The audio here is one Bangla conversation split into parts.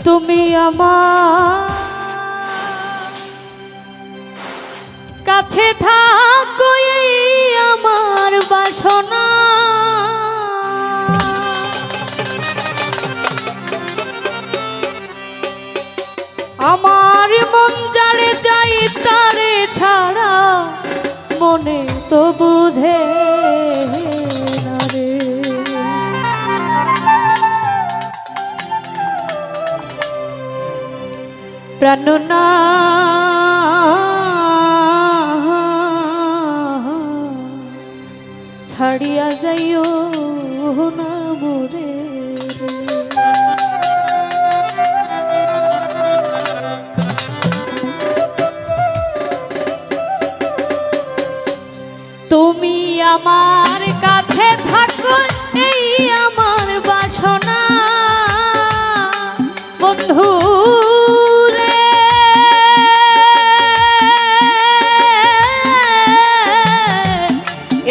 তুমি আমার কাছে থাকো, এই আমার বাসনা। আমার মন যারে চাই তারে ছাড়া মনে তো বুঝে না রে। প্রাণনা ছাড়িয়া যাইও না মোরে। তুমি আমার কাছে থাকো, এই আমার বাসনা। বন্ধু রে,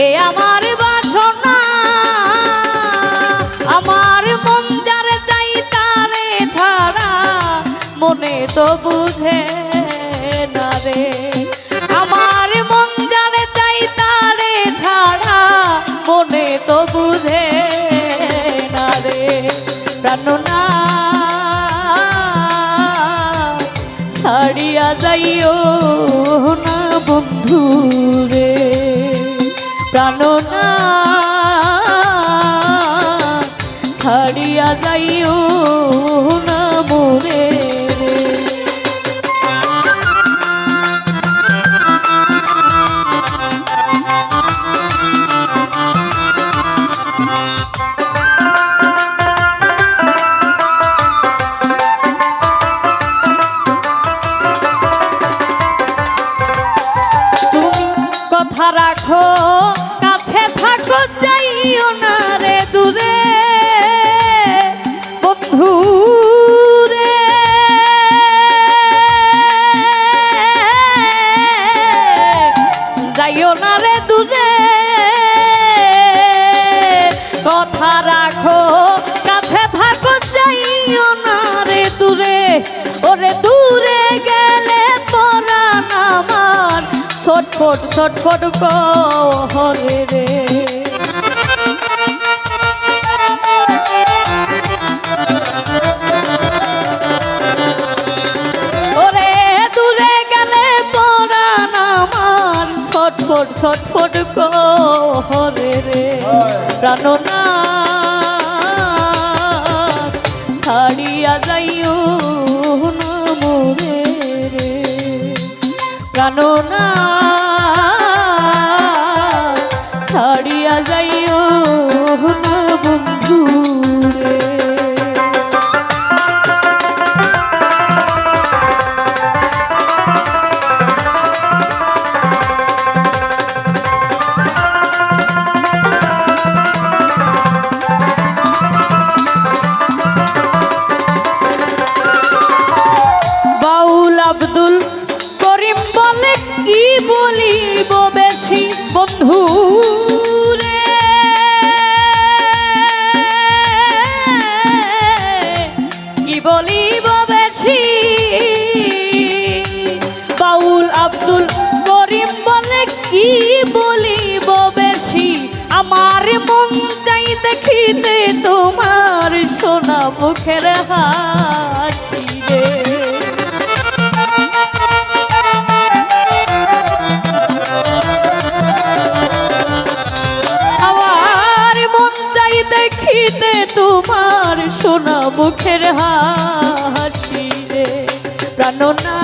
এ আমার বাসনা। আমার মন যারে চাই তারে ছাড়া মনে তো বুঝে না রে। আমার মন যারে চাই তারে ছাড়া মনে তো বুঝে না রে। প্রাণনা ছাড়িয়া যাইও না বন্ধু রে। প্রাণনা ছাড়িয়া যাইও না মোরে রে। কথা রাখো, কাছে থাকো, যাইও না রে দূরে। বন্ধু রে, যাইও না রে দূরে। কথা রাখো, কাছে থাকো, যাইও না রে দূরে। ওরে দূরে গেলে পরাণ আমার ছটফট ছটফট করে রে। ওরে দূরে গেলে পরাণ আমার ছটফট ছটফট করে রে। প্রাণনা ছাড়িয়া যাইও না মোরে রে। প্রাণনা ছাড়িয়া যাইও না বন্ধু রে। বাউল আব্দুল করিম বলে, কি বলিব বেশি বন্ধু রে। কি বলিব বেশি। বাউল আব্দুল করিম বলে, কি বলিব বেশি। আমার মন চাই দেখিতে তোমার সোনা মুখের হাসি রে। দেখিতে তোমার সোনা মুখের হাসি রে। প্রাণনা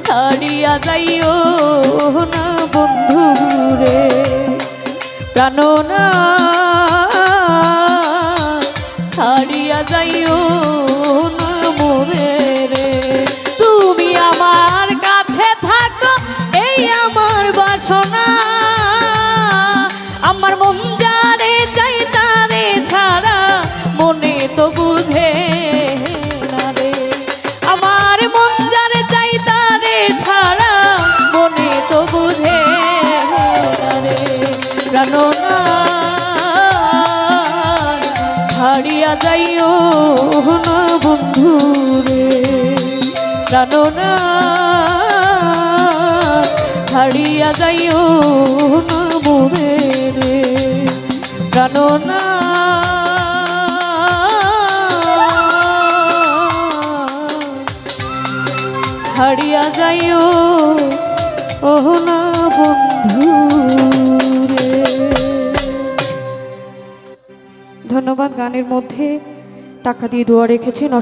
ছাড়িয়া যাইও না বন্ধু রে। প্রাণনা ছাড়িয়া যাইও না মোরে রে। তুমি আমার কাছে থাকো, এই আমার বাসনা। আমার মন যারে চাই তারে ছাড়া মনে তো বুঝে না রে। আমার মন যারে চাই তারে ছাড়া মনে তো বুঝে না রে। প্রাণনা ছাড়িয়া ছাড়িয়া যাইও না বন্ধু রে, জানো না ছাড়িয়া যাইও না মোরে রে, জানো না ছাড়িয়া যাইও না বন্ধু রে। ধন্যবাদ। গানের মধ্যে টাকা দিয়ে দোয়া রেখেছেন।